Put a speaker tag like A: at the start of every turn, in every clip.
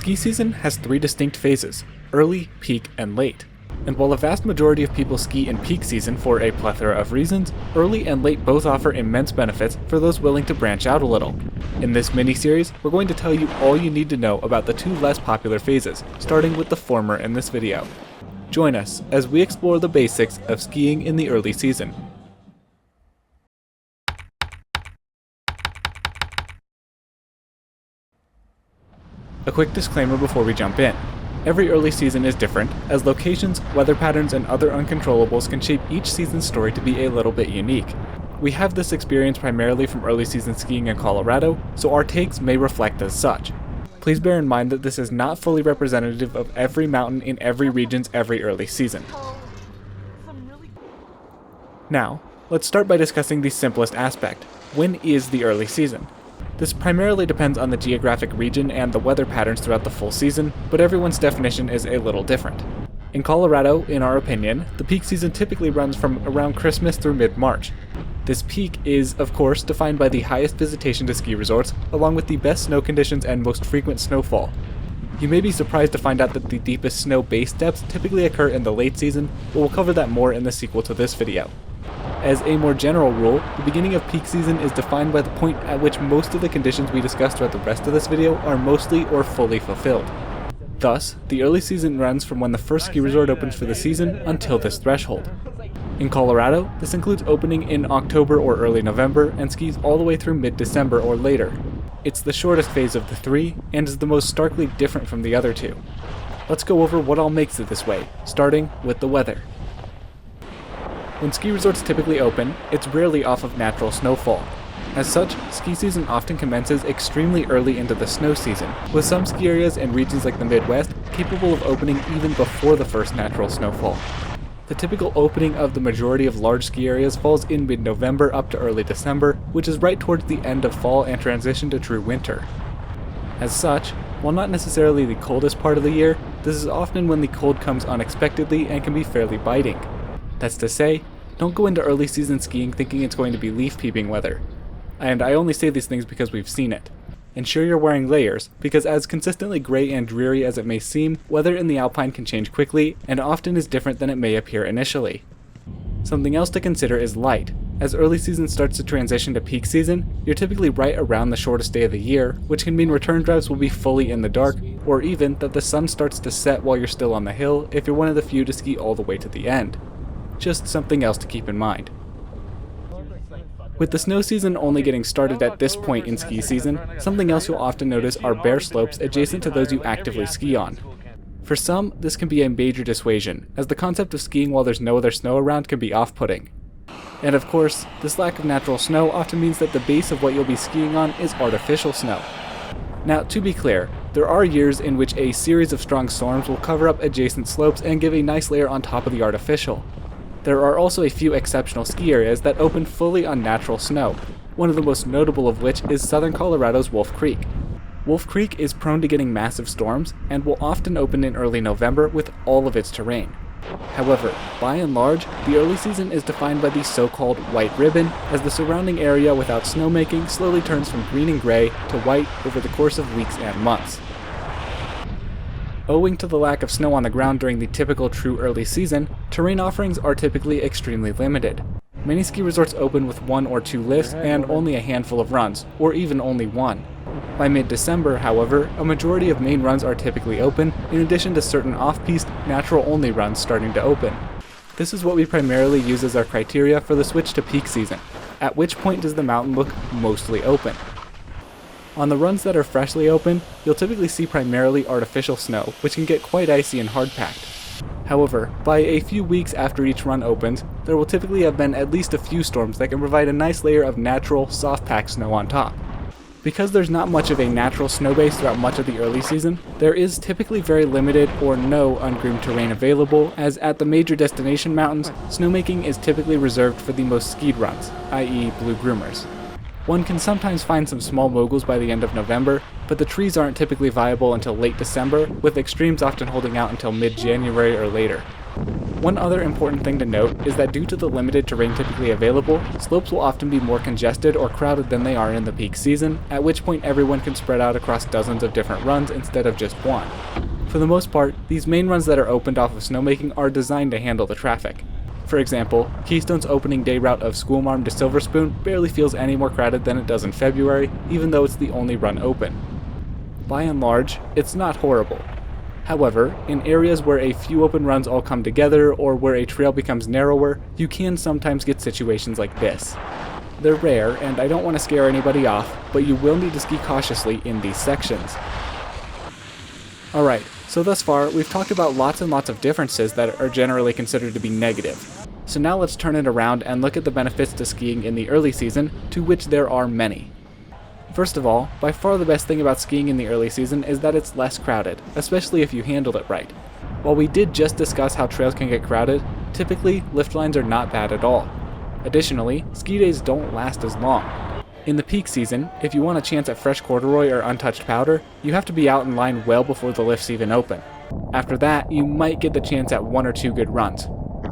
A: Ski season has three distinct phases: early, peak, and late. And while a vast majority of people ski in peak season for a plethora of reasons, early and late both offer immense benefits for those willing to branch out a little. In this mini-series, we're going to tell you all you need to know about the two less popular phases, starting with the former in this video. Join us as we explore the basics of skiing in the early season. A quick disclaimer before we jump in. Every early season is different, as locations, weather patterns, and other uncontrollables can shape each season's story to be a little bit unique. We have this experience primarily from early season skiing in Colorado, so our takes may reflect as such. Please bear in mind that this is not fully representative of every mountain in every region's every early season. Now, let's start by discussing the simplest aspect. When is the early season? This primarily depends on the geographic region and the weather patterns throughout the full season, but everyone's definition is a little different. In Colorado, in our opinion, the peak season typically runs from around Christmas through mid-March. This peak is, of course, defined by the highest visitation to ski resorts, along with the best snow conditions and most frequent snowfall. You may be surprised to find out that the deepest snow base depths typically occur in the late season, but we'll cover that more in the sequel to this video. As a more general rule, the beginning of peak season is defined by the point at which most of the conditions we discuss throughout the rest of this video are mostly or fully fulfilled. Thus, the early season runs from when the first ski resort opens for the season until this threshold. In Colorado, this includes opening in October or early November and skis all the way through mid-December or later. It's the shortest phase of the three and is the most starkly different from the other two. Let's go over what all makes it this way, starting with the weather. When ski resorts typically open, it's rarely off of natural snowfall. As such, ski season often commences extremely early into the snow season, with some ski areas and regions like the Midwest capable of opening even before the first natural snowfall. The typical opening of the majority of large ski areas falls in mid-November up to early December, which is right towards the end of fall and transition to true winter. As such, while not necessarily the coldest part of the year, this is often when the cold comes unexpectedly and can be fairly biting. That's to say, don't go into early season skiing thinking it's going to be leaf peeping weather. And I only say these things because we've seen it. Ensure you're wearing layers, because as consistently gray and dreary as it may seem, weather in the Alpine can change quickly, and often is different than it may appear initially. Something else to consider is light. As early season starts to transition to peak season, you're typically right around the shortest day of the year, which can mean return drives will be fully in the dark, or even that the sun starts to set while you're still on the hill if you're one of the few to ski all the way to the end. Just something else to keep in mind. With the snow season only getting started at this point in ski season, something else you'll often notice are bare slopes adjacent to those you actively ski on. For some, this can be a major dissuasion, as the concept of skiing while there's no other snow around can be off-putting. And of course, this lack of natural snow often means that the base of what you'll be skiing on is artificial snow. Now, to be clear, there are years in which a series of strong storms will cover up adjacent slopes and give a nice layer on top of the artificial. There are also a few exceptional ski areas that open fully on natural snow, one of the most notable of which is southern Colorado's Wolf Creek. Wolf Creek is prone to getting massive storms and will often open in early November with all of its terrain. However, by and large, the early season is defined by the so-called white ribbon, as the surrounding area without snowmaking slowly turns from green and gray to white over the course of weeks and months. Owing to the lack of snow on the ground during the typical true early season, terrain offerings are typically extremely limited. Many ski resorts open with one or two lifts and only a handful of runs, or even only one. By mid-December, however, a majority of main runs are typically open, in addition to certain off-piste, natural-only runs starting to open. This is what we primarily use as our criteria for the switch to peak season. At which point does the mountain look mostly open? On the runs that are freshly open, you'll typically see primarily artificial snow, which can get quite icy and hard-packed. However, by a few weeks after each run opens, there will typically have been at least a few storms that can provide a nice layer of natural, soft-packed snow on top. Because there's not much of a natural snow base throughout much of the early season, there is typically very limited or no ungroomed terrain available, as at the major destination mountains, snowmaking is typically reserved for the most skied runs, i.e. blue groomers. One can sometimes find some small moguls by the end of November, but the trees aren't typically viable until late December, with extremes often holding out until mid-January or later. One other important thing to note is that due to the limited terrain typically available, slopes will often be more congested or crowded than they are in the peak season, at which point everyone can spread out across dozens of different runs instead of just one. For the most part, these main runs that are opened off of snowmaking are designed to handle the traffic. For example, Keystone's opening day route of Schoolmarm to Silver Spoon barely feels any more crowded than it does in February, even though it's the only run open. By and large, it's not horrible. However, in areas where a few open runs all come together or where a trail becomes narrower, you can sometimes get situations like this. They're rare, and I don't want to scare anybody off, but you will need to ski cautiously in these sections. Alright, so thus far, we've talked about lots and lots of differences that are generally considered to be negative. So now let's turn it around and look at the benefits to skiing in the early season, to which there are many. First of all, by far the best thing about skiing in the early season is that it's less crowded, especially if you handled it right. While we did just discuss how trails can get crowded, typically lift lines are not bad at all. Additionally, ski days don't last as long. In the peak season, if you want a chance at fresh corduroy or untouched powder, you have to be out in line well before the lifts even open. After that, you might get the chance at 1 or 2 good runs.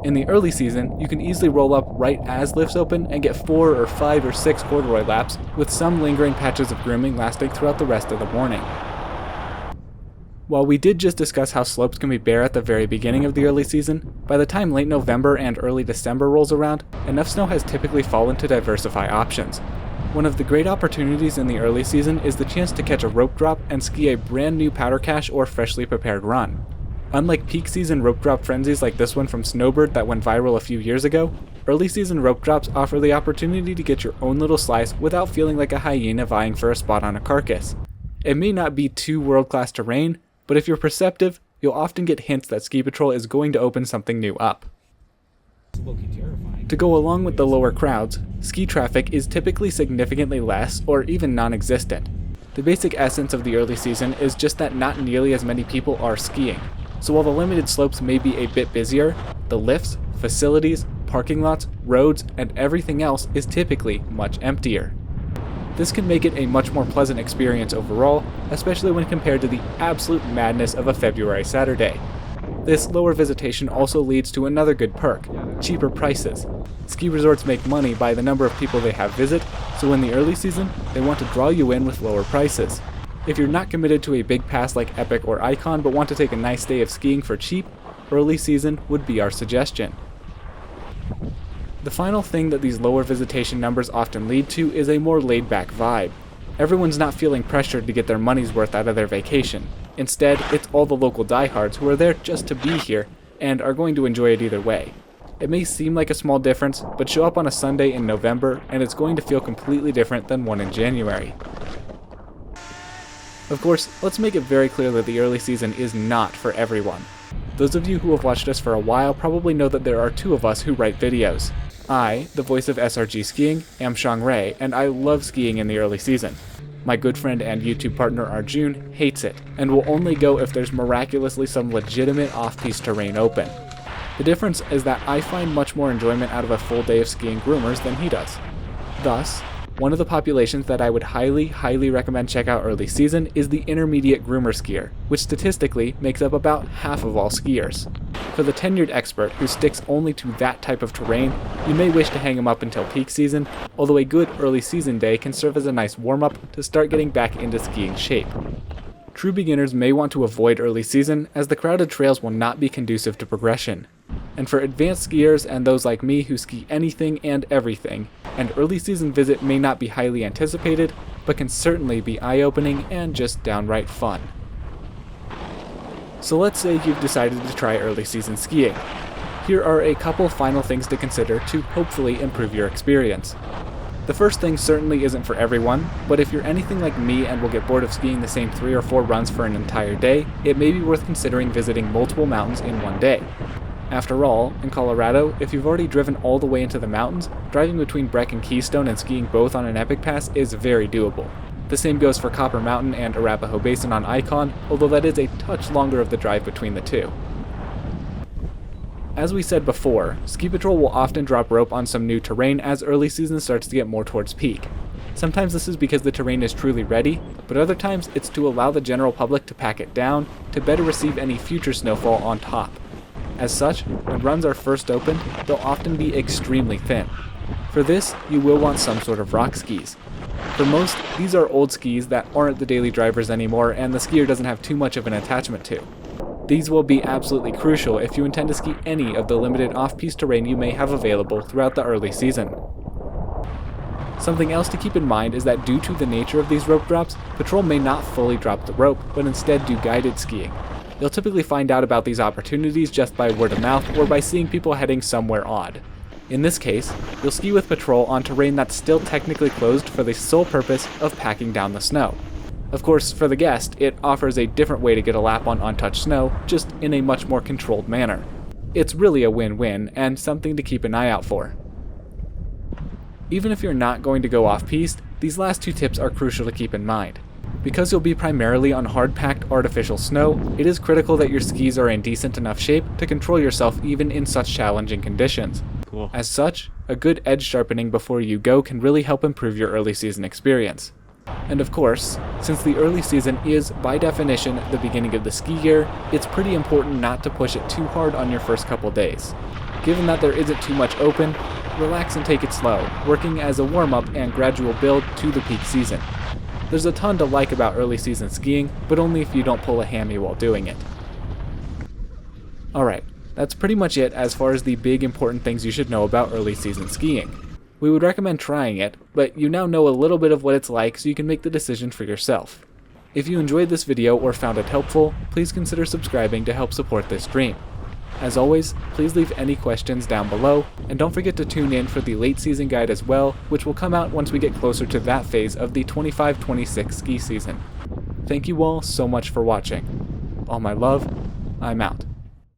A: In the early season, you can easily roll up right as lifts open and get 4 or 5 or 6 corduroy laps, with some lingering patches of grooming lasting throughout the rest of the morning. While we did just discuss how slopes can be bare at the very beginning of the early season, by the time late November and early December rolls around, enough snow has typically fallen to diversify options. One of the great opportunities in the early season is the chance to catch a rope drop and ski a brand new powder cache or freshly prepared run. Unlike peak season rope drop frenzies like this one from Snowbird that went viral a few years ago, early season rope drops offer the opportunity to get your own little slice without feeling like a hyena vying for a spot on a carcass. It may not be too world-class terrain, but if you're perceptive, you'll often get hints that Ski Patrol is going to open something new up. To go along with the lower crowds, ski traffic is typically significantly less or even non-existent. The basic essence of the early season is just that not nearly as many people are skiing. So while the limited slopes may be a bit busier, the lifts, facilities, parking lots, roads, and everything else is typically much emptier. This can make it a much more pleasant experience overall, especially when compared to the absolute madness of a February Saturday. This lower visitation also leads to another good perk: cheaper prices. Ski resorts make money by the number of people they have visit, so in the early season, they want to draw you in with lower prices. If you're not committed to a big pass like Epic or Icon but want to take a nice day of skiing for cheap, early season would be our suggestion. The final thing that these lower visitation numbers often lead to is a more laid-back vibe. Everyone's not feeling pressured to get their money's worth out of their vacation. Instead, it's all the local diehards who are there just to be here and are going to enjoy it either way. It may seem like a small difference, but show up on a Sunday in November and it's going to feel completely different than one in January. Of course, let's make it very clear that the early season is not for everyone. Those of you who have watched us for a while probably know that there are 2 of us who write videos. I, the voice of SRG Skiing, am Shang Rei, and I love skiing in the early season. My good friend and YouTube partner Arjun hates it, and will only go if there's miraculously some legitimate off-piste terrain open. The difference is that I find much more enjoyment out of a full day of skiing groomers than he does. Thus, one of the populations that I would highly recommend check out early season is the intermediate groomer skier, which statistically makes up about half of all skiers. For the tenured expert who sticks only to that type of terrain, you may wish to hang him up until peak season, although a good early season day can serve as a nice warm-up to start getting back into skiing shape. True beginners may want to avoid early season, as the crowded trails will not be conducive to progression. And for advanced skiers and those like me who ski anything and everything, an early season visit may not be highly anticipated, but can certainly be eye-opening and just downright fun. So let's say you've decided to try early season skiing. Here are a couple final things to consider to hopefully improve your experience. The first thing certainly isn't for everyone, but if you're anything like me and will get bored of skiing the same 3 or 4 runs for an entire day, it may be worth considering visiting multiple mountains in one day. After all, in Colorado, if you've already driven all the way into the mountains, driving between Breck and Keystone and skiing both on an epic pass is very doable. The same goes for Copper Mountain and Arapahoe Basin on Icon, although that is a touch longer of the drive between the two. As we said before, Ski Patrol will often drop rope on some new terrain as early season starts to get more towards peak. Sometimes this is because the terrain is truly ready, but other times it's to allow the general public to pack it down to better receive any future snowfall on top. As such, when runs are first opened, they'll often be extremely thin. For this, you will want some sort of rock skis. For most, these are old skis that aren't the daily drivers anymore and the skier doesn't have too much of an attachment to. These will be absolutely crucial if you intend to ski any of the limited off-piste terrain you may have available throughout the early season. Something else to keep in mind is that due to the nature of these rope drops, Patrol may not fully drop the rope, but instead do guided skiing. You'll typically find out about these opportunities just by word of mouth or by seeing people heading somewhere odd. In this case, you'll ski with Patrol on terrain that's still technically closed for the sole purpose of packing down the snow. Of course, for the guest, it offers a different way to get a lap on untouched snow, just in a much more controlled manner. It's really a win-win, and something to keep an eye out for. Even if you're not going to go off-piste, these last two tips are crucial to keep in mind. Because you'll be primarily on hard-packed artificial snow, it is critical that your skis are in decent enough shape to control yourself even in such challenging conditions.
B: Cool.
A: As such, a good edge sharpening before you go can really help improve your early season experience. And of course, since the early season is, by definition, the beginning of the ski year, it's pretty important not to push it too hard on your first couple days. Given that there isn't too much open, relax and take it slow, working as a warm-up and gradual build to the peak season. There's a ton to like about early season skiing, but only if you don't pull a hammy while doing it. Alright, that's pretty much it as far as the big important things you should know about early season skiing. We would recommend trying it, but you now know a little bit of what it's like so you can make the decision for yourself. If you enjoyed this video or found it helpful, please consider subscribing to help support this stream. As always, please leave any questions down below, and don't forget to tune in for the late season guide as well, which will come out once we get closer to that phase of the 25-26 ski season. Thank you all so much for watching. All my love, I'm out.